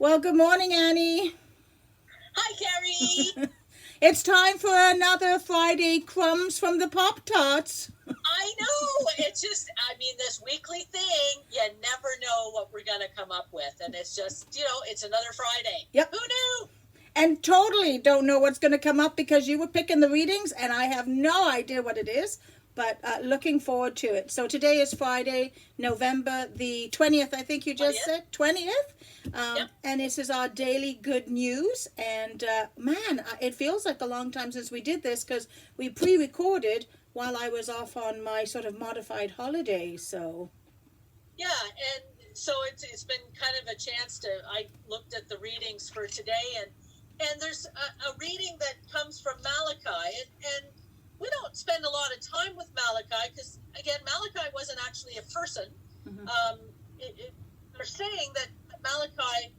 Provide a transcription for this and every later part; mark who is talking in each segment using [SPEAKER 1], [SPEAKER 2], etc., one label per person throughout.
[SPEAKER 1] Well, good morning, Annie.
[SPEAKER 2] Hi, Carrie.
[SPEAKER 1] It's time for another Friday Crumbs from the Pop Tarts.
[SPEAKER 2] I know. It's just, this weekly thing, you never know what we're going to come up with. And it's just, it's another Friday.
[SPEAKER 1] Yep.
[SPEAKER 2] Who knew?
[SPEAKER 1] And totally don't know what's going to come up because you were picking the readings and I have no idea what it is, but looking forward to it. So today is Friday, November the 20th, I think you just
[SPEAKER 2] 20th?
[SPEAKER 1] said. 20th?
[SPEAKER 2] Yep.
[SPEAKER 1] And this is our daily good news. And man, it feels like a long time since we did this because we pre recorded while I was off on my sort of modified holiday. So.
[SPEAKER 2] Yeah. And so it's been kind of a chance I looked at the readings for today, and there's a reading that comes from Malachi. And we don't spend a lot of time with Malachi because, again, Malachi wasn't actually a person.
[SPEAKER 1] Mm-hmm.
[SPEAKER 2] They're saying that Malachi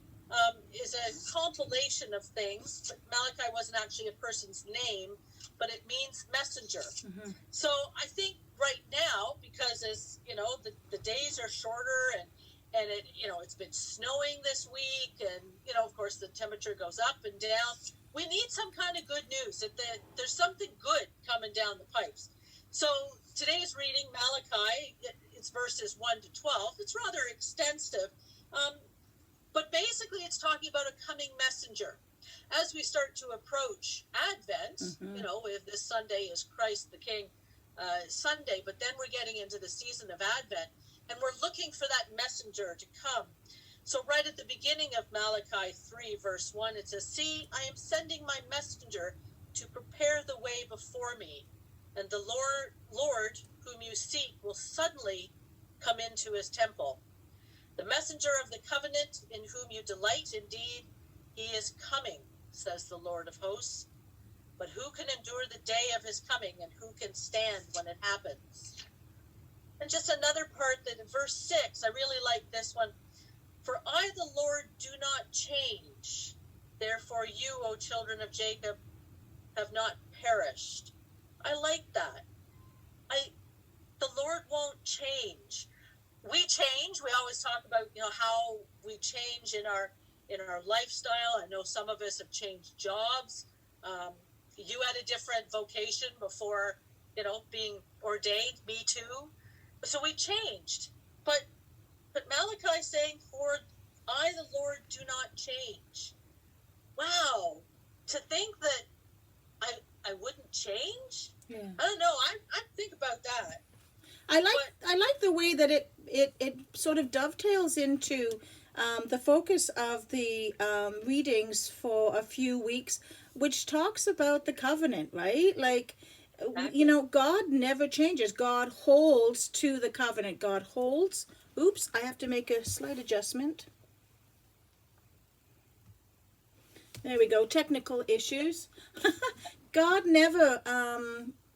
[SPEAKER 2] is a compilation of things, but Malachi wasn't actually a person's name, but it means messenger.
[SPEAKER 1] Mm-hmm.
[SPEAKER 2] So I think right now, because as the days are shorter and it's been snowing this week, and of course the temperature goes up and down, we need some kind of good news that there's something good coming down the pipes. So today's reading, Malachi, it's verses 1 to 12. It's rather extensive, but basically it's talking about a coming messenger. As we start to approach Advent,
[SPEAKER 1] Mm-hmm.
[SPEAKER 2] If this Sunday is Christ the King Sunday, but then we're getting into the season of Advent, and we're looking for that messenger to come. So right at the beginning of Malachi 3, verse 1, it says, "See, I am sending my messenger to prepare the way before me, and the Lord whom you seek will suddenly come into his temple. The messenger of the covenant in whom you delight, indeed, he is coming, says the Lord of hosts. But who can endure the day of his coming, and who can stand when it happens?" And just another part that in verse 6, I really like this one. "For I, the Lord, do not change. Therefore you, O children of Jacob, have not perished." I like that. The Lord won't change. We change. We always talk about, how we change in our lifestyle. I know some of us have changed jobs. You had a different vocation before, being ordained. Me too. So we changed. But Malachi is saying, "For I, the Lord, do not change." Wow. To think that I wouldn't change?
[SPEAKER 1] Yeah.
[SPEAKER 2] I don't know. I think about that.
[SPEAKER 1] I like the way that it sort of dovetails into the focus of the readings for a few weeks, which talks about the covenant, right? Like, God never changes. God holds to the covenant. God holds. Oops, I have to make a slight adjustment. There we go. Technical issues. God never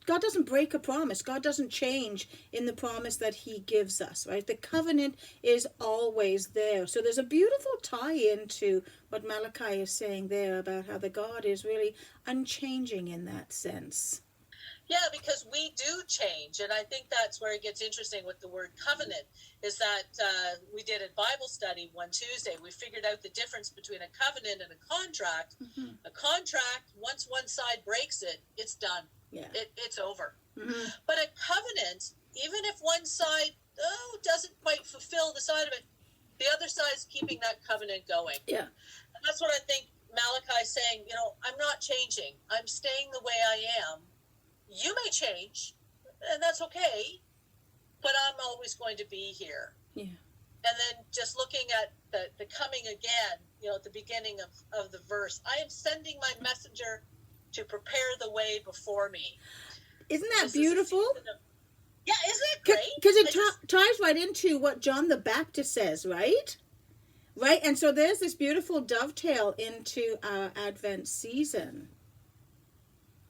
[SPEAKER 1] God doesn't break a promise. God doesn't change in the promise that he gives us, right? The covenant is always there. So there's a beautiful tie into what Malachi is saying there about how the God is really unchanging in that sense.
[SPEAKER 2] Yeah, because we do change, and I think that's where it gets interesting with the word covenant, is that we did a Bible study one Tuesday. We figured out the difference between a covenant and a contract.
[SPEAKER 1] Mm-hmm.
[SPEAKER 2] A contract, once one side breaks it, it's done.
[SPEAKER 1] Yeah.
[SPEAKER 2] It's over.
[SPEAKER 1] Mm-hmm.
[SPEAKER 2] But a covenant, even if one side doesn't quite fulfill the side of it, the other side is keeping that covenant going.
[SPEAKER 1] Yeah.
[SPEAKER 2] And that's what I think Malachi is saying, I'm not changing. I'm staying the way I am. You may change, and that's okay, but I'm always going to be here.
[SPEAKER 1] Yeah.
[SPEAKER 2] And then just looking at the coming again, at the beginning of the verse, "I am sending my messenger to prepare the way before me."
[SPEAKER 1] Isn't that beautiful?
[SPEAKER 2] Yeah, isn't it great?
[SPEAKER 1] Because it ties right into what John the Baptist says, right? Right, and so there's this beautiful dovetail into our Advent season.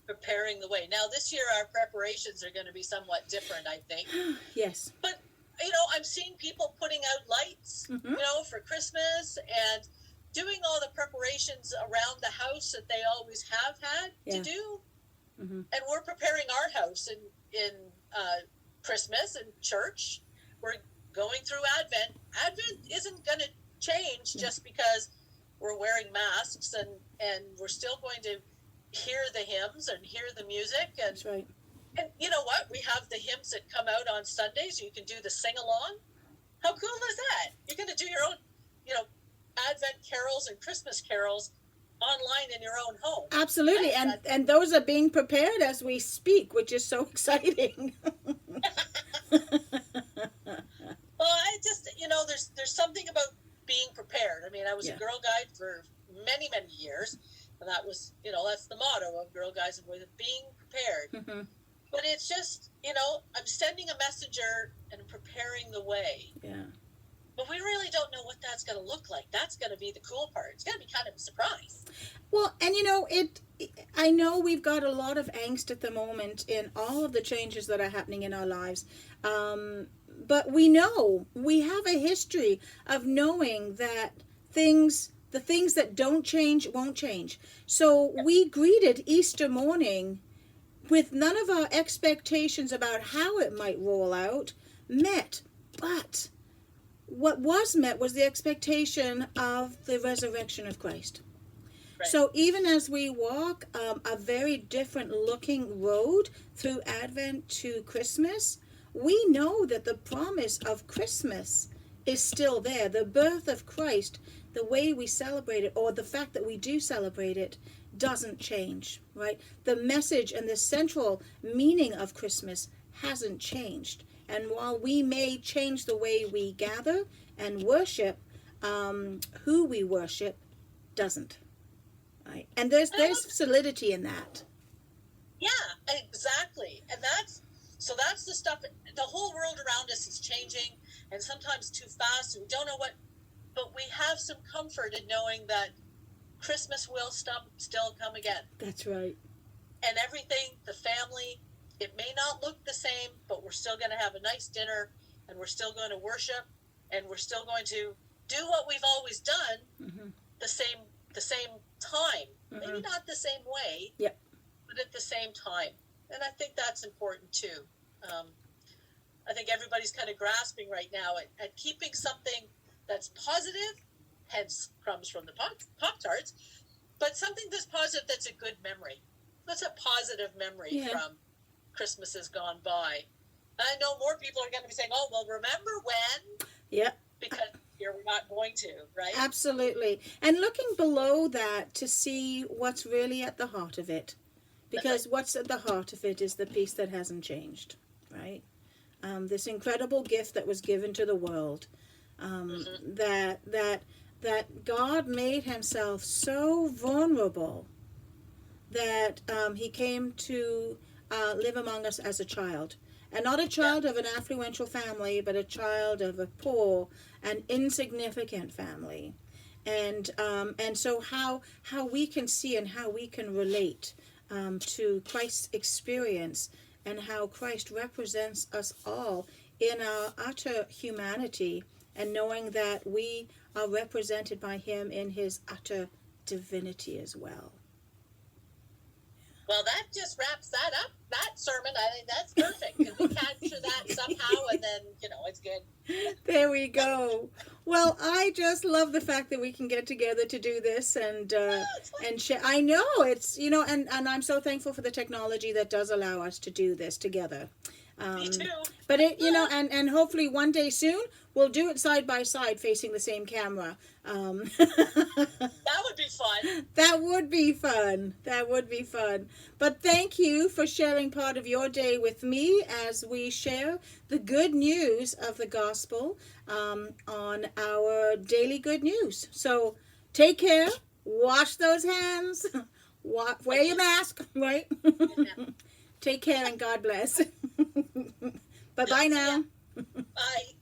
[SPEAKER 2] Preparing the way. Now, this year our preparations are going to be somewhat different, I think.
[SPEAKER 1] Yes.
[SPEAKER 2] But, I'm seeing people putting out lights,
[SPEAKER 1] Mm-hmm.
[SPEAKER 2] For Christmas, and doing all the preparations around the house that they always have had to do.
[SPEAKER 1] Mm-hmm.
[SPEAKER 2] And we're preparing our house in Christmas and church. We're going through Advent. Advent isn't going to change just because we're wearing masks, and we're still going to hear the hymns and hear the music. And,
[SPEAKER 1] That's right.
[SPEAKER 2] and you know what? We have the hymns that come out on Sundays. You can do the sing-along. How cool is that? You're going to do your own, Advent carols and Christmas carols online in your own home.
[SPEAKER 1] Absolutely. And those are being prepared as we speak, which is so exciting.
[SPEAKER 2] Well, I just, there's something about being prepared. I mean, I was a Girl Guide for many, many years, and that was, that's the motto of Girl Guides, with being prepared.
[SPEAKER 1] Mm-hmm.
[SPEAKER 2] But it's just, I'm sending a messenger and preparing the way.
[SPEAKER 1] Yeah.
[SPEAKER 2] But we really don't know what that's going to look like. That's going to be the cool part. It's going to be kind of a surprise.
[SPEAKER 1] Well, and I know we've got a lot of angst at the moment in all of the changes that are happening in our lives. But we know, we have a history of knowing that the things that don't change won't change. So we greeted Easter morning with none of our expectations about how it might roll out met. But what was met was the expectation of the resurrection of Christ. Right. So even as we walk a very different looking road through Advent to Christmas, we know that the promise of Christmas is still there. The birth of Christ, the way we celebrate it, or the fact that we do celebrate it, doesn't change, right? The message and the central meaning of Christmas hasn't changed. And while we may change the way we gather and worship, who we worship doesn't, right? And there's solidity in that.
[SPEAKER 2] Yeah, exactly. And that's the stuff. The whole world around us is changing, and sometimes too fast, and we don't know what. But we have some comfort in knowing that Christmas will still come again.
[SPEAKER 1] That's right.
[SPEAKER 2] And everything, the family, it may not look the same, but we're still going to have a nice dinner, and we're still going to worship, and we're still going to do what we've always done. Mm-hmm. the same time. Mm-hmm. Maybe not the same way,
[SPEAKER 1] yep,
[SPEAKER 2] but at the same time. And I think that's important too. I think everybody's kind of grasping right now at keeping something that's positive, hence crumbs from the Pop-Tarts, but something that's positive, that's a good memory. That's a positive memory from Christmases gone by. I know more people are going to be saying, oh, well, remember when?
[SPEAKER 1] Yep.
[SPEAKER 2] Because here we're not going to, right?
[SPEAKER 1] Absolutely. And looking below that to see what's really at the heart of it. Because what's at the heart of it is the peace that hasn't changed, right? This incredible gift that was given to the world, that God made himself so vulnerable that he came to live among us as a child. And not a child of an affluential family, but a child of a poor and insignificant family. And so how we can see and how we can relate to Christ's experience and how Christ represents us all in our utter humanity, and knowing that we are represented by him in his utter divinity as well.
[SPEAKER 2] Well, that just wraps that up, that sermon. I think that's perfect, because we capture that somehow, and then, it's good.
[SPEAKER 1] There we go. Well, I just love the fact that we can get together to do this and share. I know it's, and I'm so thankful for the technology that does allow us to do this together.
[SPEAKER 2] Me too.
[SPEAKER 1] But it, and hopefully one day soon we'll do it side by side facing the same camera.
[SPEAKER 2] That would be fun.
[SPEAKER 1] That would be fun. That would be fun. But thank you for sharing part of your day with me as we share the good news of the gospel on our daily good news. So take care. Wash those hands. Wear your mask, right? Take care and God bless. Bye-bye now.
[SPEAKER 2] Bye.